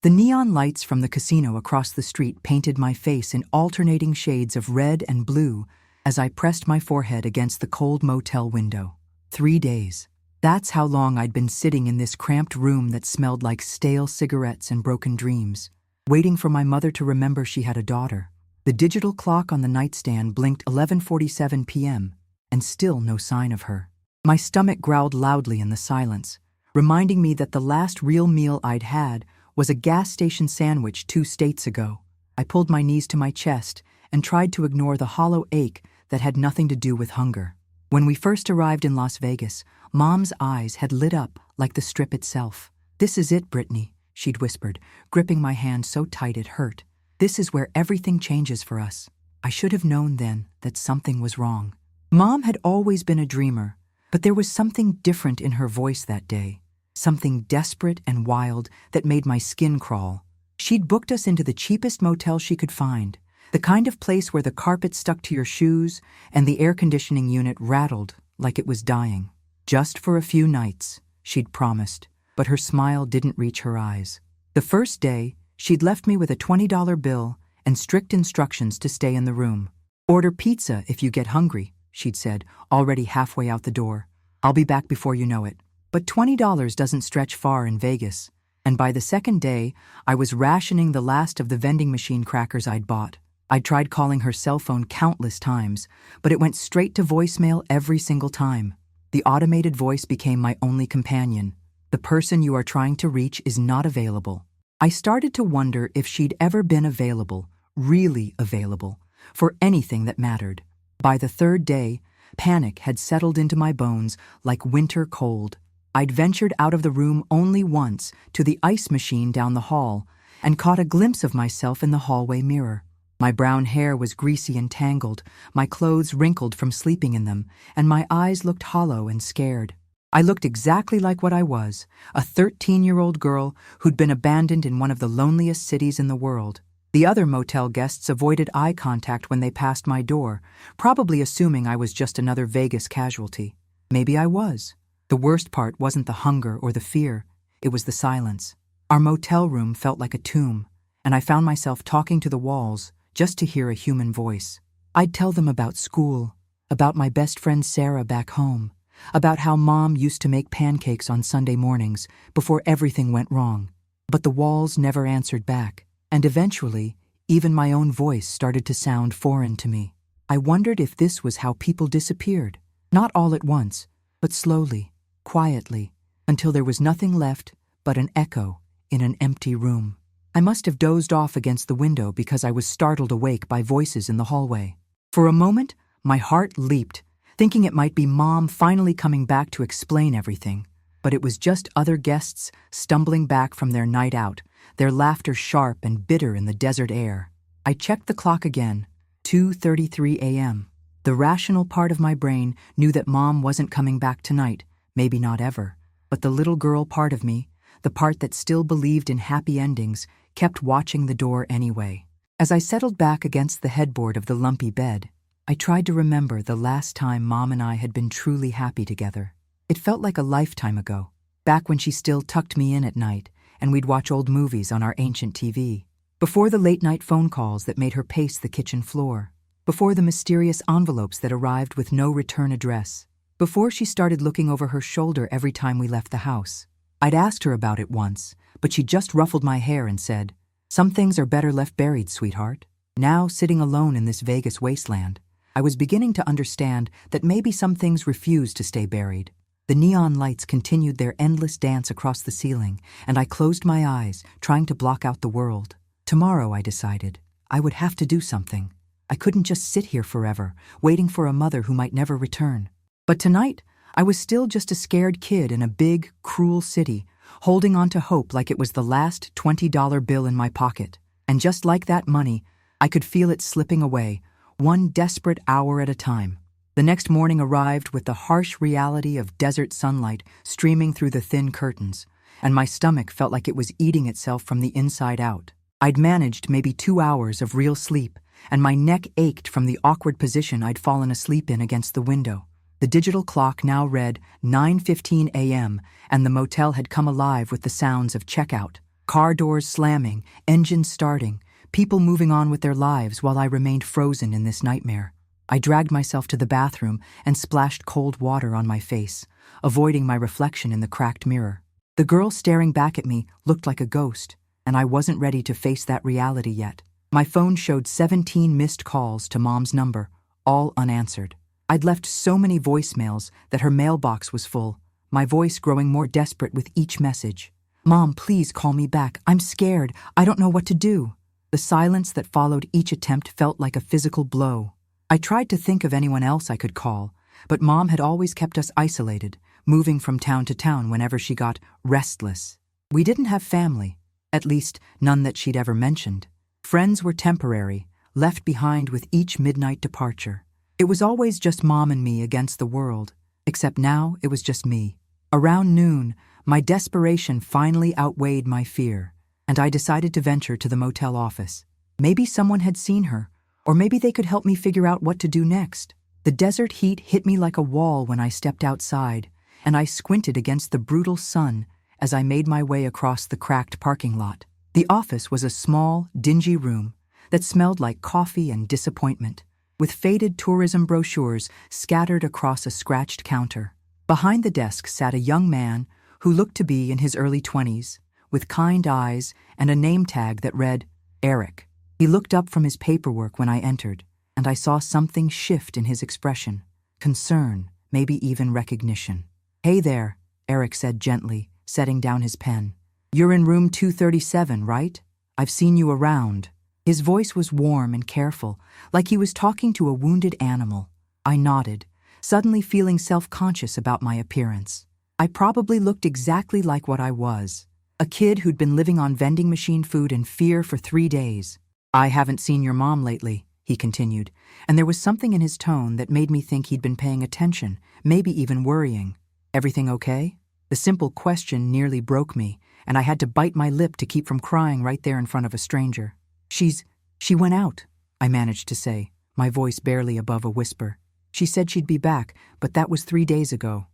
The neon lights from the casino across the street painted my face in alternating shades of red and blue as I pressed my forehead against the cold motel window. 3 days. That's how long I'd been sitting in this cramped room that smelled like stale cigarettes and broken dreams, waiting for my mother to remember she had a daughter. The digital clock on the nightstand blinked 11:47 p.m., and still no sign of her. My stomach growled loudly in the silence, reminding me that the last real meal I'd had was a gas station sandwich 2 states ago. I pulled my knees to my chest and tried to ignore the hollow ache that had nothing to do with hunger. When we first arrived in Las Vegas, Mom's eyes had lit up like the Strip itself. "This is it, Brittany," she'd whispered, gripping my hand so tight it hurt. "This is where everything changes for us." I should have known then that something was wrong. Mom had always been a dreamer, but there was something different in her voice that day. Something desperate and wild that made my skin crawl. She'd booked us into the cheapest motel she could find, the kind of place where the carpet stuck to your shoes and the air conditioning unit rattled like it was dying. Just for a few nights, she'd promised, but her smile didn't reach her eyes. The first day, she'd left me with a $20 bill and strict instructions to stay in the room. "Order pizza if you get hungry," she'd said, already halfway out the door. "I'll be back before you know it." But $20 doesn't stretch far in Vegas, and by the second day, I was rationing the last of the vending machine crackers I'd bought. I'd tried calling her cell phone countless times, but it went straight to voicemail every single time. The automated voice became my only companion. "The person you are trying to reach is not available." I started to wonder if she'd ever been available, really available, for anything that mattered. By the third day, panic had settled into my bones like winter cold. I'd ventured out of the room only once to the ice machine down the hall and caught a glimpse of myself in the hallway mirror. My brown hair was greasy and tangled, my clothes wrinkled from sleeping in them, and my eyes looked hollow and scared. I looked exactly like what I was, a 13-year-old girl who'd been abandoned in one of the loneliest cities in the world. The other motel guests avoided eye contact when they passed my door, probably assuming I was just another Vegas casualty. Maybe I was. The worst part wasn't the hunger or the fear, it was the silence. Our motel room felt like a tomb, and I found myself talking to the walls just to hear a human voice. I'd tell them about school, about my best friend Sarah back home, about how Mom used to make pancakes on Sunday mornings before everything went wrong. But the walls never answered back, and eventually, even my own voice started to sound foreign to me. I wondered if this was how people disappeared, not all at once, but slowly, quietly, until there was nothing left but an echo in an empty room. I must have dozed off against the window because I was startled awake by voices in the hallway. For a moment, my heart leaped, thinking it might be Mom finally coming back to explain everything. But it was just other guests stumbling back from their night out, their laughter sharp and bitter in the desert air. I checked the clock again, 2:33 a.m. The rational part of my brain knew that Mom wasn't coming back tonight, maybe not ever. But the little girl part of me, the part that still believed in happy endings, kept watching the door anyway. As I settled back against the headboard of the lumpy bed, I tried to remember the last time Mom and I had been truly happy together. It felt like a lifetime ago, back when she still tucked me in at night and we'd watch old movies on our ancient TV. Before the late-night phone calls that made her pace the kitchen floor. Before the mysterious envelopes that arrived with no return address. Before she started looking over her shoulder every time we left the house. I'd asked her about it once, but she just ruffled my hair and said, "Some things are better left buried, sweetheart." Now, sitting alone in this Vegas wasteland, I was beginning to understand that maybe some things refused to stay buried. The neon lights continued their endless dance across the ceiling, and I closed my eyes, trying to block out the world. Tomorrow, I decided, I would have to do something. I couldn't just sit here forever, waiting for a mother who might never return. But tonight, I was still just a scared kid in a big, cruel city, holding on to hope like it was the last $20 bill in my pocket. And just like that money, I could feel it slipping away, one desperate hour at a time. The next morning arrived with the harsh reality of desert sunlight streaming through the thin curtains, and my stomach felt like it was eating itself from the inside out. I'd managed maybe 2 hours of real sleep, and my neck ached from the awkward position I'd fallen asleep in against the window. The digital clock now read 9:15 a.m., and the motel had come alive with the sounds of checkout. Car doors slamming, engines starting, people moving on with their lives while I remained frozen in this nightmare. I dragged myself to the bathroom and splashed cold water on my face, avoiding my reflection in the cracked mirror. The girl staring back at me looked like a ghost, and I wasn't ready to face that reality yet. My phone showed 17 missed calls to Mom's number, all unanswered. I'd left so many voicemails that her mailbox was full, my voice growing more desperate with each message. "Mom, please call me back. I'm scared. I don't know what to do." The silence that followed each attempt felt like a physical blow. I tried to think of anyone else I could call, but Mom had always kept us isolated, moving from town to town whenever she got restless. We didn't have family, at least none that she'd ever mentioned. Friends were temporary, left behind with each midnight departure. It was always just Mom and me against the world, except now it was just me. Around noon, my desperation finally outweighed my fear, and I decided to venture to the motel office. Maybe someone had seen her, or maybe they could help me figure out what to do next. The desert heat hit me like a wall when I stepped outside, and I squinted against the brutal sun as I made my way across the cracked parking lot. The office was a small, dingy room that smelled like coffee and disappointment, with faded tourism brochures scattered across a scratched counter. Behind the desk sat a young man who looked to be in his early 20s, with kind eyes and a name tag that read, Eric. He looked up from his paperwork when I entered, and I saw something shift in his expression. Concern, maybe even recognition. "Hey there," Eric said gently, setting down his pen. "You're in room 237, right? I've seen you around." His voice was warm and careful, like he was talking to a wounded animal. I nodded, suddenly feeling self-conscious about my appearance. I probably looked exactly like what I was, a kid who'd been living on vending machine food in fear for 3 days. "I haven't seen your mom lately," he continued, and there was something in his tone that made me think he'd been paying attention, maybe even worrying. "Everything okay?" The simple question nearly broke me, and I had to bite my lip to keep from crying right there in front of a stranger. She went out," I managed to say, my voice barely above a whisper. "She said she'd be back, but that was 3 days ago."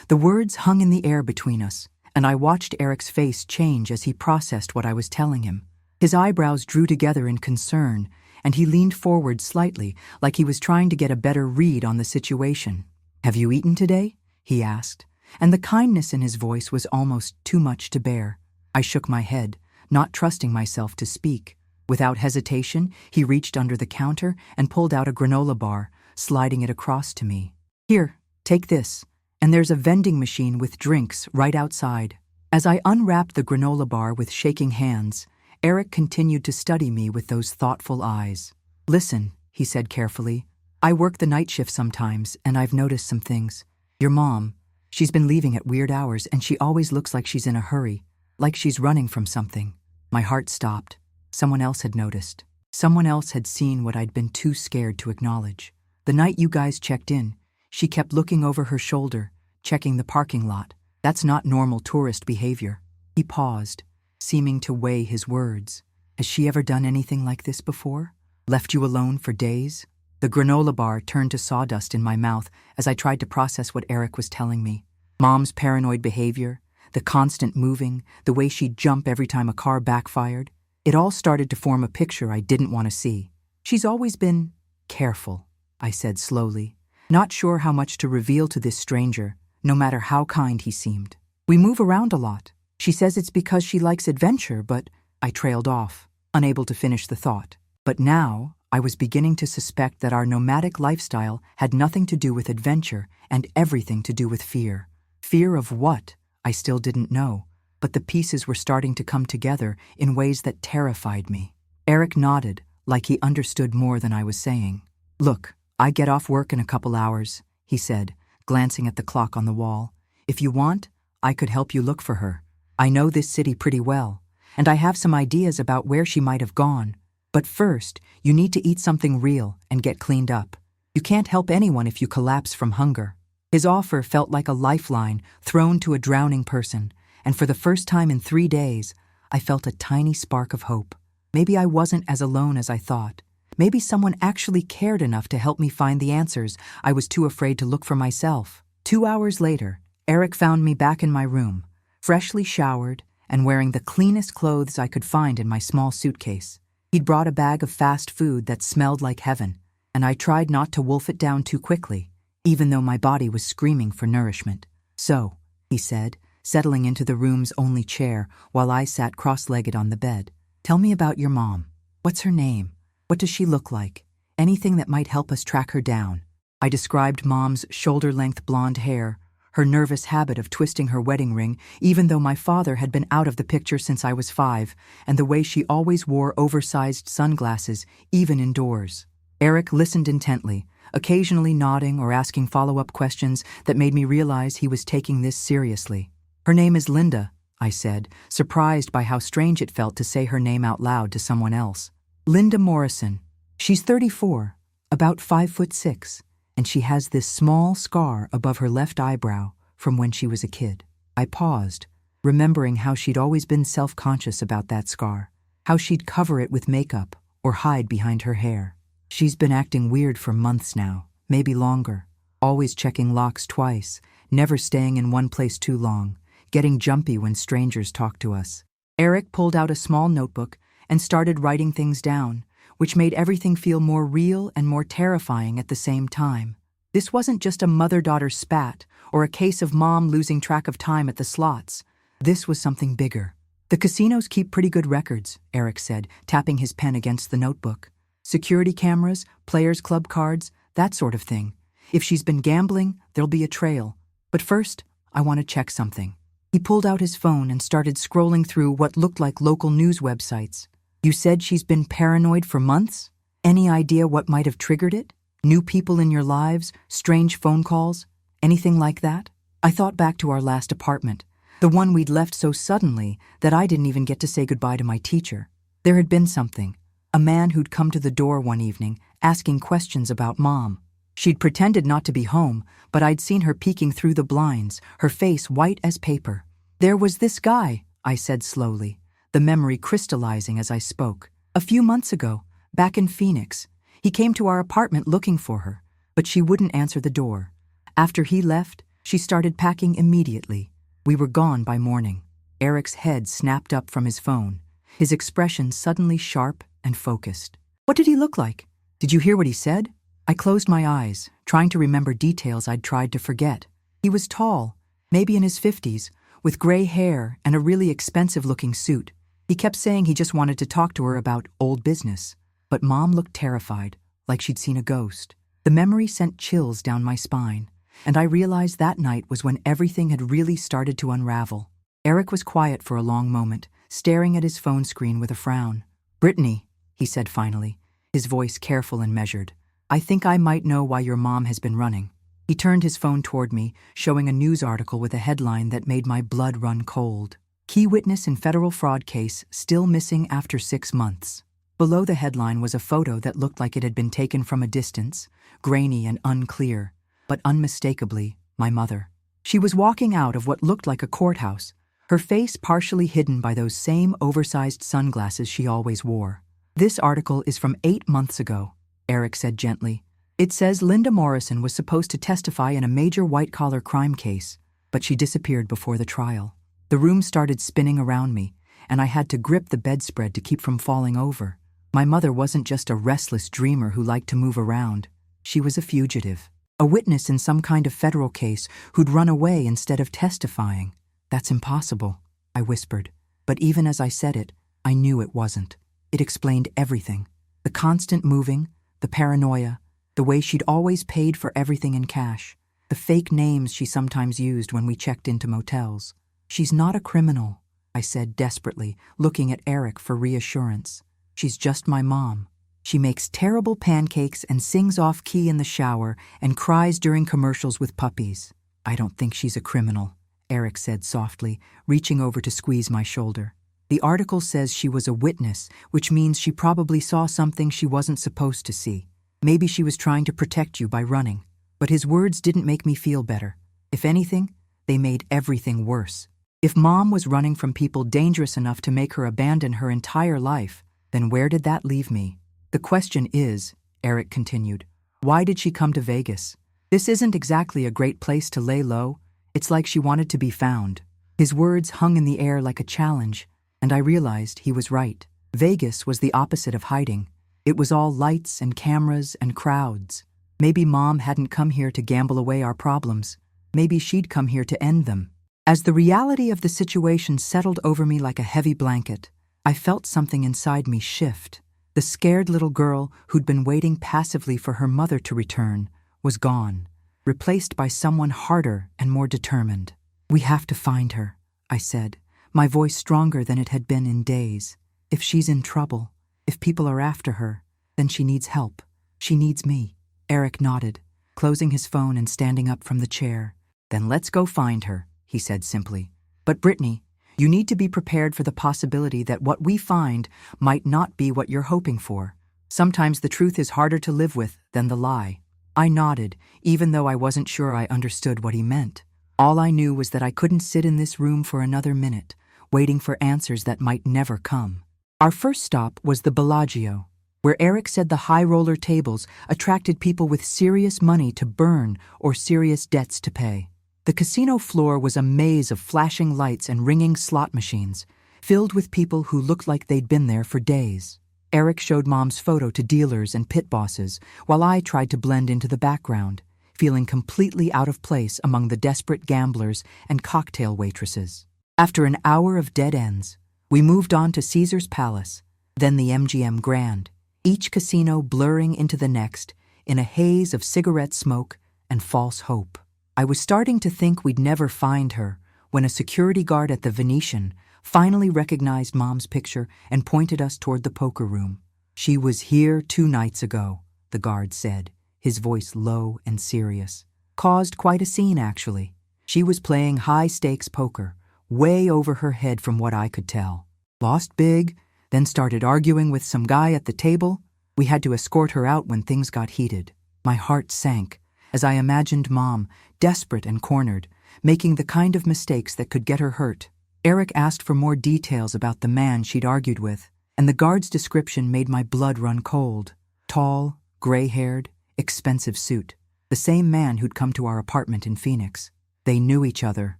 The words hung in the air between us, and I watched Eric's face change as he processed what I was telling him. His eyebrows drew together in concern, and he leaned forward slightly, like he was trying to get a better read on the situation. "Have you eaten today?" he asked, and the kindness in his voice was almost too much to bear. I shook my head, not trusting myself to speak. Without hesitation, he reached under the counter and pulled out a granola bar, sliding it across to me. "Here, take this, and there's a vending machine with drinks right outside." As I unwrapped the granola bar with shaking hands, Eric continued to study me with those thoughtful eyes. "Listen," he said carefully, "I work the night shift sometimes, and I've noticed some things. Your mom, she's been leaving at weird hours, and she always looks like she's in a hurry, like she's running from something." My heart stopped. Someone else had noticed. Someone else had seen what I'd been too scared to acknowledge. "The night you guys checked in, she kept looking over her shoulder, checking the parking lot. That's not normal tourist behavior." He paused, seeming to weigh his words. "Has she ever done anything like this before? Left you alone for days?" The granola bar turned to sawdust in my mouth as I tried to process what Eric was telling me. Mom's paranoid behavior, the constant moving, the way she'd jump every time a car backfired. It all started to form a picture I didn't want to see. "She's always been careful," I said slowly, not sure how much to reveal to this stranger, no matter how kind he seemed. "We move around a lot. She says it's because she likes adventure, but..." I trailed off, unable to finish the thought. But now, I was beginning to suspect that our nomadic lifestyle had nothing to do with adventure and everything to do with fear. Fear of what? I still didn't know, but the pieces were starting to come together in ways that terrified me. Eric nodded, like he understood more than I was saying. "Look, I get off work in a couple hours," he said, glancing at the clock on the wall. "If you want, I could help you look for her. I know this city pretty well, and I have some ideas about where she might have gone. But first, you need to eat something real and get cleaned up. You can't help anyone if you collapse from hunger." His offer felt like a lifeline thrown to a drowning person, and for the first time in 3 days, I felt a tiny spark of hope. Maybe I wasn't as alone as I thought. Maybe someone actually cared enough to help me find the answers I was too afraid to look for myself. 2 hours later, Eric found me back in my room, freshly showered and wearing the cleanest clothes I could find in my small suitcase. He'd brought a bag of fast food that smelled like heaven, and I tried not to wolf it down too quickly, even though my body was screaming for nourishment. "So," he said, settling into the room's only chair while I sat cross-legged on the bed. "Tell me about your mom. What's her name? What does she look like? Anything that might help us track her down." I described Mom's shoulder-length blonde hair, her nervous habit of twisting her wedding ring, even though my father had been out of the picture since I was 5, and the way she always wore oversized sunglasses, even indoors. Eric listened intently, occasionally nodding or asking follow-up questions that made me realize he was taking this seriously. "Her name is Linda," I said, surprised by how strange it felt to say her name out loud to someone else. "Linda Morrison. She's 34, about 5'6", and she has this small scar above her left eyebrow from when she was a kid." I paused, remembering how she'd always been self-conscious about that scar, how she'd cover it with makeup or hide behind her hair. "She's been acting weird for months now, maybe longer, always checking locks twice, never staying in one place too long, getting jumpy when strangers talk to us." Eric pulled out a small notebook and started writing things down, which made everything feel more real and more terrifying at the same time. This wasn't just a mother-daughter spat or a case of Mom losing track of time at the slots. This was something bigger. "The casinos keep pretty good records," Eric said, tapping his pen against the notebook. "Security cameras, players' club cards, that sort of thing. If she's been gambling, there'll be a trail. But first, I want to check something." He pulled out his phone and started scrolling through what looked like local news websites. "You said she's been paranoid for months? Any idea what might have triggered it? New people in your lives? Strange phone calls? Anything like that?" I thought back to our last apartment, the one we'd left so suddenly that I didn't even get to say goodbye to my teacher. There had been something. A man who'd come to the door one evening, asking questions about Mom. She'd pretended not to be home, but I'd seen her peeking through the blinds, her face white as paper. "There was this guy," I said slowly, the memory crystallizing as I spoke. "A few months ago, back in Phoenix. He came to our apartment looking for her, but she wouldn't answer the door. After he left, she started packing immediately. We were gone by morning." Eric's head snapped up from his phone, his expression suddenly sharp and focused. "What did he look like? Did you hear what he said?" I closed my eyes, trying to remember details I'd tried to forget. He was tall, maybe in his 50s, with gray hair and a really expensive-looking suit. He kept saying he just wanted to talk to her about old business. But Mom looked terrified, like she'd seen a ghost. The memory sent chills down my spine, and I realized that night was when everything had really started to unravel. Eric was quiet for a long moment, staring at his phone screen with a frown. "Brittany," he said finally, his voice careful and measured, "I think I might know why your mom has been running." He turned his phone toward me, showing a news article with a headline that made my blood run cold. "Key witness in federal fraud case still missing after 6 months." Below the headline was a photo that looked like it had been taken from a distance, grainy and unclear, but unmistakably my mother. She was walking out of what looked like a courthouse, her face partially hidden by those same oversized sunglasses she always wore. "This article is from 8 months ago," Eric said gently. "It says Linda Morrison was supposed to testify in a major white-collar crime case, but she disappeared before the trial." The room started spinning around me, and I had to grip the bedspread to keep from falling over. My mother wasn't just a restless dreamer who liked to move around. She was a fugitive, a witness in some kind of federal case who'd run away instead of testifying. "That's impossible," I whispered. But even as I said it, I knew it wasn't. It explained everything. The constant moving, the paranoia, the way she'd always paid for everything in cash, the fake names she sometimes used when we checked into motels. "She's not a criminal," I said desperately, looking at Eric for reassurance. "She's just my mom. She makes terrible pancakes and sings off-key in the shower and cries during commercials with puppies." "I don't think she's a criminal," Eric said softly, reaching over to squeeze my shoulder. "The article says she was a witness, which means she probably saw something she wasn't supposed to see. Maybe she was trying to protect you by running." But his words didn't make me feel better. If anything, they made everything worse. If Mom was running from people dangerous enough to make her abandon her entire life, then where did that leave me? "The question is," Eric continued, "why did she come to Vegas? This isn't exactly a great place to lay low. It's like she wanted to be found. His words hung in the air like a challenge, and I realized he was right. Vegas was the opposite of hiding. It was all lights and cameras and crowds. Maybe Mom hadn't come here to gamble away our problems. Maybe she'd come here to end them. As the reality of the situation settled over me like a heavy blanket, I felt something inside me shift. The scared little girl who'd been waiting passively for her mother to return was gone, replaced by someone harder and more determined. "We have to find her," I said, my voice stronger than it had been in days. "If she's in trouble, if people are after her, then she needs help. She needs me." Eric nodded, closing his phone and standing up from the chair. "Then let's go find her," he said simply. "But Brittany, you need to be prepared for the possibility that what we find might not be what you're hoping for. Sometimes the truth is harder to live with than the lie." I nodded, even though I wasn't sure I understood what he meant. All I knew was that I couldn't sit in this room for another minute, waiting for answers that might never come. Our first stop was the Bellagio, where Eric said the high-roller tables attracted people with serious money to burn or serious debts to pay. The casino floor was a maze of flashing lights and ringing slot machines, filled with people who looked like they'd been there for days. Eric showed Mom's photo to dealers and pit bosses, while I tried to blend into the background, feeling completely out of place among the desperate gamblers and cocktail waitresses. After an hour of dead ends, we moved on to Caesar's Palace, then the MGM Grand, each casino blurring into the next in a haze of cigarette smoke and false hope. I was starting to think we'd never find her when a security guard at the Venetian finally recognized Mom's picture and pointed us toward the poker room. "She was here 2 nights ago," the guard said, his voice low and serious. "Caused quite a scene, actually. She was playing high-stakes poker, way over her head from what I could tell. Lost big, then started arguing with some guy at the table. We had to escort her out when things got heated." My heart sank as I imagined Mom, desperate and cornered, making the kind of mistakes that could get her hurt. Eric asked for more details about the man she'd argued with, and the guard's description made my blood run cold. Tall, gray-haired, expensive suit. The same man who'd come to our apartment in Phoenix. "They knew each other,"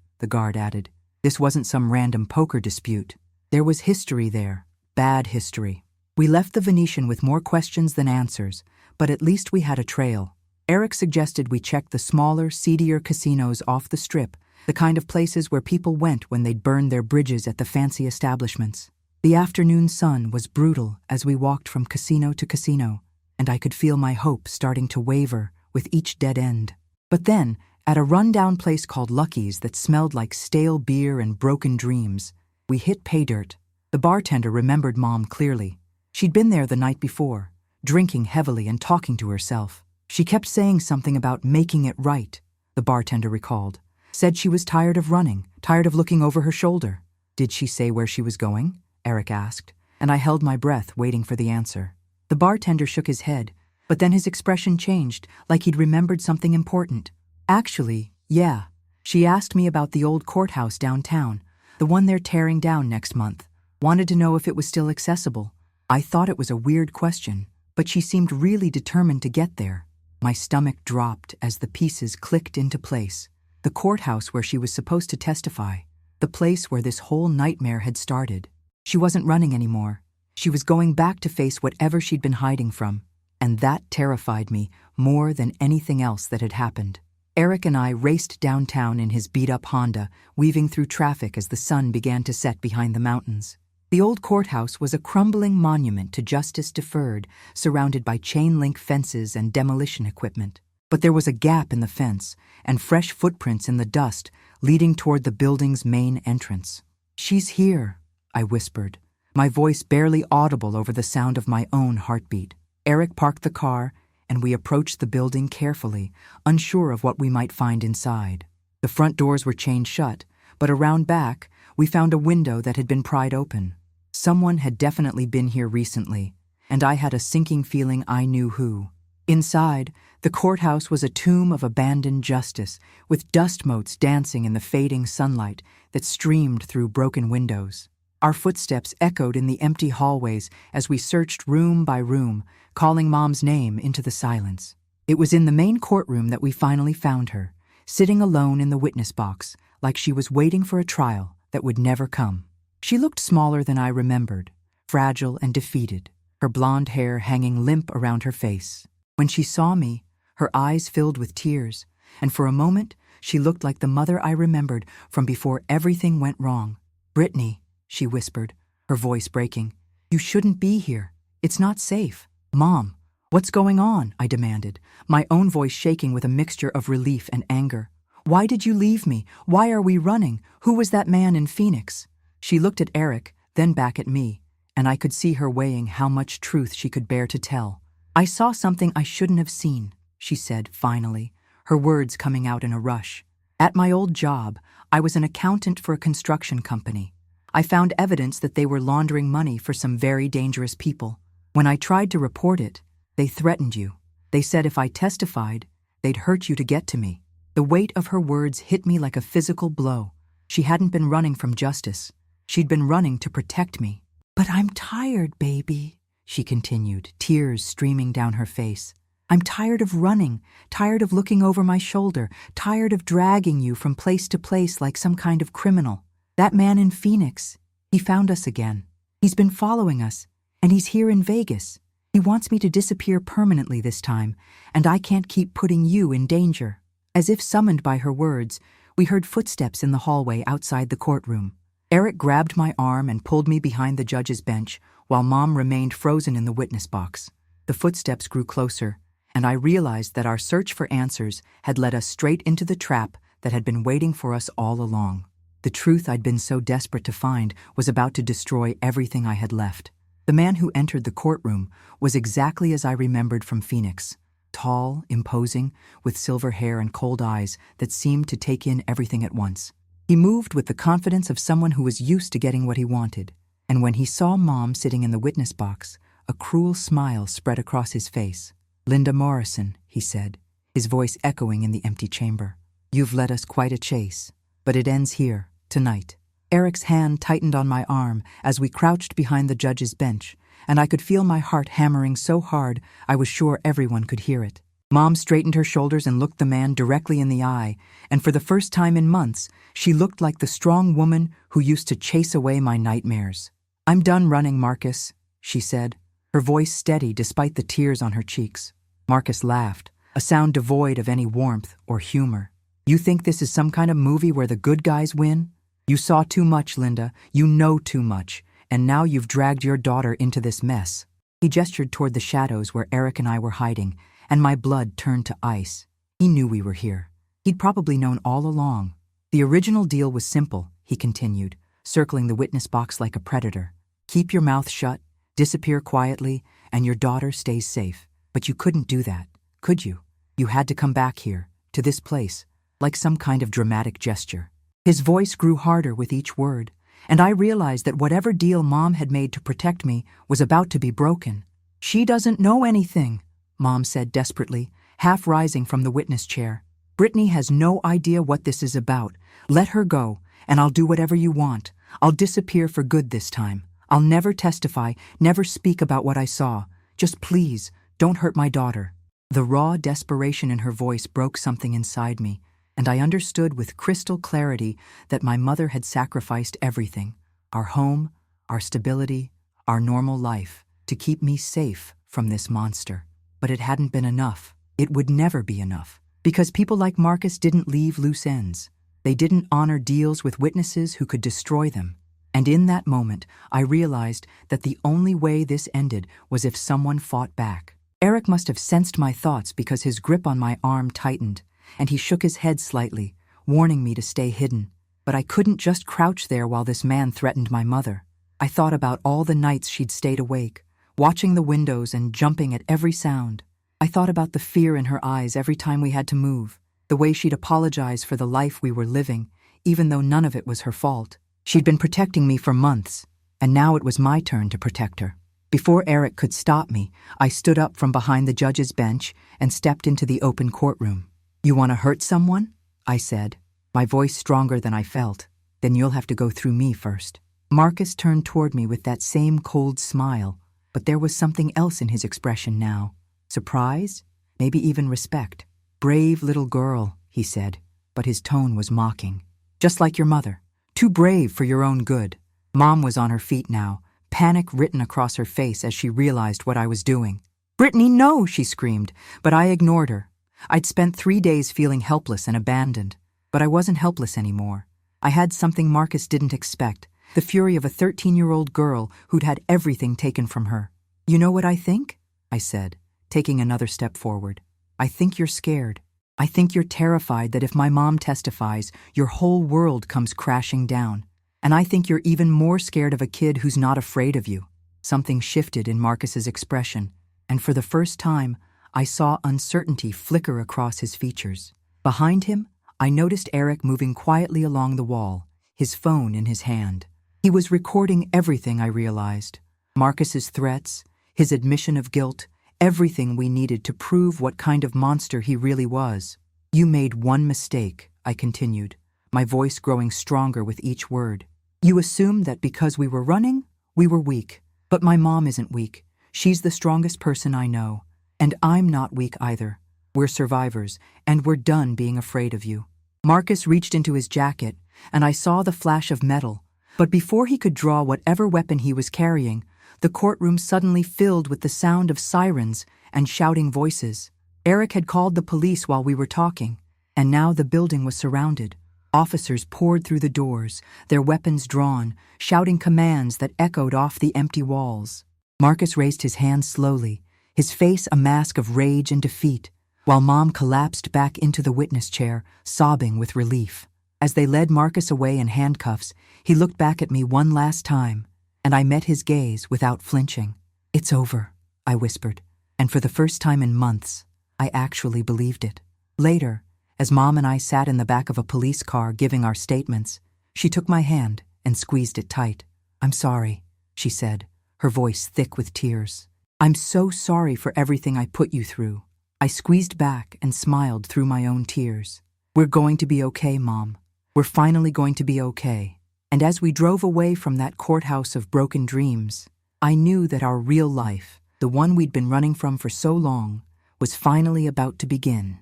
the guard added. "This wasn't some random poker dispute. There was history there. Bad history." We left the Venetian with more questions than answers, but at least we had a trail. Eric suggested we check the smaller, seedier casinos off the Strip, the kind of places where people went when they'd burned their bridges at the fancy establishments. The afternoon sun was brutal as we walked from casino to casino, and I could feel my hope starting to waver with each dead end. But then, at a run-down place called Lucky's that smelled like stale beer and broken dreams, we hit pay dirt. The bartender remembered Mom clearly. She'd been there the night before, drinking heavily and talking to herself. She kept saying something about making it right, the bartender recalled. Said she was tired of running, tired of looking over her shoulder. "Did she say where she was going?" Eric asked, and I held my breath waiting for the answer. The bartender shook his head, but then his expression changed, like he'd remembered something important. "Actually, yeah. She asked me about the old courthouse downtown, the one they're tearing down next month. Wanted to know if it was still accessible. I thought it was a weird question, but she seemed really determined to get there." My stomach dropped as the pieces clicked into place. The courthouse where she was supposed to testify. The place where this whole nightmare had started. She wasn't running anymore. She was going back to face whatever she'd been hiding from. And that terrified me more than anything else that had happened. Eric and I raced downtown in his beat-up Honda, weaving through traffic as the sun began to set behind the mountains. The old courthouse was a crumbling monument to justice deferred, surrounded by chain-link fences and demolition equipment. But there was a gap in the fence, and fresh footprints in the dust leading toward the building's main entrance. "She's here," I whispered, my voice barely audible over the sound of my own heartbeat. Eric parked the car, and we approached the building carefully, unsure of what we might find inside. The front doors were chained shut, but around back, we found a window that had been pried open. Someone had definitely been here recently, and I had a sinking feeling I knew who. Inside, the courthouse was a tomb of abandoned justice, with dust motes dancing in the fading sunlight that streamed through broken windows. Our footsteps echoed in the empty hallways as we searched room by room, calling Mom's name into the silence. It was in the main courtroom that we finally found her, sitting alone in the witness box, like she was waiting for a trial that would never come. She looked smaller than I remembered, fragile and defeated, her blonde hair hanging limp around her face. When she saw me, her eyes filled with tears, and for a moment she looked like the mother I remembered from before everything went wrong. "Brittany," she whispered, her voice breaking, "you shouldn't be here. It's not safe." "Mom, what's going on?" I demanded, my own voice shaking with a mixture of relief and anger. "Why did you leave me? Why are we running? Who was that man in Phoenix?" She looked at Eric, then back at me, and I could see her weighing how much truth she could bear to tell. "I saw something I shouldn't have seen," she said finally, her words coming out in a rush. "At my old job, I was an accountant for a construction company. I found evidence that they were laundering money for some very dangerous people. When I tried to report it, they threatened you. They said if I testified, they'd hurt you to get to me." The weight of her words hit me like a physical blow. She hadn't been running from justice. She'd been running to protect me. "But I'm tired, baby," she continued, tears streaming down her face. "I'm tired of running, tired of looking over my shoulder, tired of dragging you from place to place like some kind of criminal. That man in Phoenix, he found us again. He's been following us, and he's here in Vegas. He wants me to disappear permanently this time, and I can't keep putting you in danger." As if summoned by her words, we heard footsteps in the hallway outside the courtroom. Eric grabbed my arm and pulled me behind the judge's bench, while Mom remained frozen in the witness box. The footsteps grew closer, and I realized that our search for answers had led us straight into the trap that had been waiting for us all along. The truth I'd been so desperate to find was about to destroy everything I had left. The man who entered the courtroom was exactly as I remembered from Phoenix. Tall, imposing, with silver hair and cold eyes that seemed to take in everything at once. He moved with the confidence of someone who was used to getting what he wanted, and when he saw Mom sitting in the witness box, a cruel smile spread across his face. "Linda Morrison," he said, his voice echoing in the empty chamber. "You've led us quite a chase, but it ends here, tonight." Eric's hand tightened on my arm as we crouched behind the judge's bench, and I could feel my heart hammering so hard I was sure everyone could hear it. Mom straightened her shoulders and looked the man directly in the eye, and for the first time in months, she looked like the strong woman who used to chase away my nightmares. "I'm done running, Marcus," she said, her voice steady despite the tears on her cheeks. Marcus laughed, a sound devoid of any warmth or humor. "You think this is some kind of movie where the good guys win? You saw too much, Linda. You know too much, and now you've dragged your daughter into this mess." He gestured toward the shadows where Eric and I were hiding, and my blood turned to ice. He knew we were here. He'd probably known all along. "The original deal was simple," he continued, circling the witness box like a predator. "Keep your mouth shut, disappear quietly, and your daughter stays safe. But you couldn't do that, could you? You had to come back here, to this place, like some kind of dramatic gesture." His voice grew harder with each word, and I realized that whatever deal Mom had made to protect me was about to be broken. "She doesn't know anything," Mom said desperately, half rising from the witness chair. "Brittany has no idea what this is about. Let her go, and I'll do whatever you want. I'll disappear for good this time. I'll never testify, never speak about what I saw. Just please, don't hurt my daughter." The raw desperation in her voice broke something inside me, and I understood with crystal clarity that my mother had sacrificed everything, our home, our stability, our normal life, to keep me safe from this monster. But it hadn't been enough. It would never be enough, because people like Marcus didn't leave loose ends. They didn't honor deals with witnesses who could destroy them. And in that moment, I realized that the only way this ended was if someone fought back. Eric must have sensed my thoughts because his grip on my arm tightened, and he shook his head slightly, warning me to stay hidden. But I couldn't just crouch there while this man threatened my mother. I thought about all the nights she'd stayed awake, watching the windows and jumping at every sound. I thought about the fear in her eyes every time we had to move, the way she'd apologize for the life we were living, even though none of it was her fault. She'd been protecting me for months, and now it was my turn to protect her. Before Eric could stop me, I stood up from behind the judge's bench and stepped into the open courtroom. "You want to hurt someone?" I said, my voice stronger than I felt. "Then you'll have to go through me first." Marcus turned toward me with that same cold smile, but there was something else in his expression now. Surprise? Maybe even respect. "Brave little girl," he said, but his tone was mocking. Just like your mother. Too brave for your own good. Mom was on her feet now, panic written across her face as she realized what I was doing. "Brittany, no!" she screamed, but I ignored her. I'd spent 3 days feeling helpless and abandoned, but I wasn't helpless anymore. I had something Marcus didn't expect, the fury of a 13-year-old girl who'd had everything taken from her. "You know what I think?" I said, taking another step forward. "I think you're scared. I think you're terrified that if my mom testifies, your whole world comes crashing down. And I think you're even more scared of a kid who's not afraid of you." Something shifted in Marcus's expression, and for the first time, I saw uncertainty flicker across his features. Behind him, I noticed Eric moving quietly along the wall, his phone in his hand. He was recording everything, I realized. Marcus's threats, his admission of guilt, everything we needed to prove what kind of monster he really was. "You made one mistake," I continued, my voice growing stronger with each word. "You assumed that because we were running, we were weak. But my mom isn't weak. She's the strongest person I know. And I'm not weak either. We're survivors, and we're done being afraid of you." Marcus reached into his jacket, and I saw the flash of metal. But before he could draw whatever weapon he was carrying, the courtroom suddenly filled with the sound of sirens and shouting voices. Eric had called the police while we were talking, and now the building was surrounded. Officers poured through the doors, their weapons drawn, shouting commands that echoed off the empty walls. Marcus raised his hand slowly, his face a mask of rage and defeat, while Mom collapsed back into the witness chair, sobbing with relief. As they led Marcus away in handcuffs, he looked back at me one last time, and I met his gaze without flinching. "It's over," I whispered, and for the first time in months, I actually believed it. Later, as Mom and I sat in the back of a police car giving our statements, she took my hand and squeezed it tight. "I'm sorry," she said, her voice thick with tears. "I'm so sorry for everything I put you through." I squeezed back and smiled through my own tears. "We're going to be okay, Mom. We're finally going to be okay." And as we drove away from that courthouse of broken dreams, I knew that our real life, the one we'd been running from for so long, was finally about to begin.